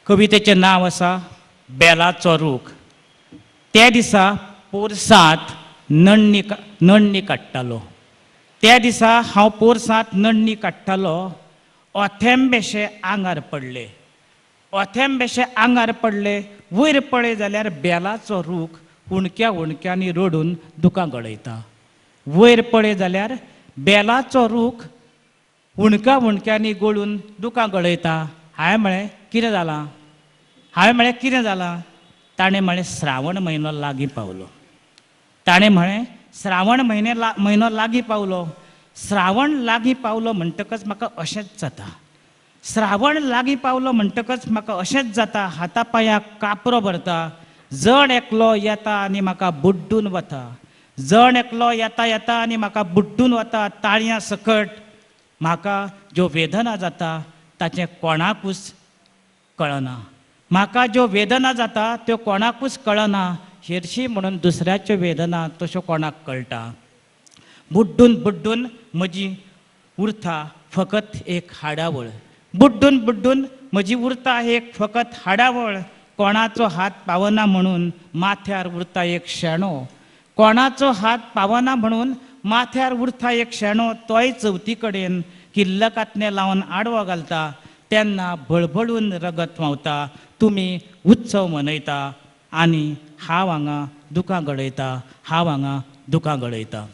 कवितेचें नांव आसा बेलाचो रूख. त्या दिसा पोरसांत नण्णी काडटालो. त्या दिसा हांव पोरसांत नण्णी काडटालो. ओथेंबेशे आंगार पडले. ओथेंबेशे आंगार पडले. वयर पळय जाल्यार बेलाचो रूख हुणक्या हुणक्यांनी रडून दुकां गळयता. वयर पळय जाल्यार बेलाचो रूख हुणक्या हुणक्यांनी गळून दुकां गळयता. हांवें म्हळें कितें जालां? हांवें म्हळें कितें जालां? ताणें म्हळें श्रावण म्हयनो लागीं पावलो. ताणें म्हळें श्रावण म्हयनो लागीं पावलो. श्रावण लागीं पावलो म्हणटकच म्हाका अशेंच जाता. श्रावण लागीं पावलो म्हणटकच म्हाका अशेंच जाता. हाता पांयाक कापरो भरता. जण एकलो येता आनी म्हाका बुड्डून वता. जण एकलो येता येता आनी म्हाका बुड्डून वता. ताळयां सकट म्हाका ज्यो वेदना जाता ताचें कोणाकूच कळना. म्हाका ज्यो वेदना जाता त्यो कोणाकूच कळना. हेरशी म्हणून दुसऱ्याच्यो वेदना तश्यो कोणाक कळटा. बुड्डून बुड्डून म्हजी उरता फकत एक हाडावळ. बुड्डून बुड्डून म्हजी उरता एक फकत हाडावळ. कोणाचो हात पावना म्हणून माथ्यार उरता एक शेणो. कोणाचो हात पावना म्हणून माथ्यार उरता एक शेणो. तोय चवथी कडेन किल्लकातनें लावन आडवो घालता. तेन्ना भळभळून रगत व्हांवता. तुमी उत्सव मनयता आनी हांव हांगा दुकां गळयता. हांव हांगा दुकां गळयता.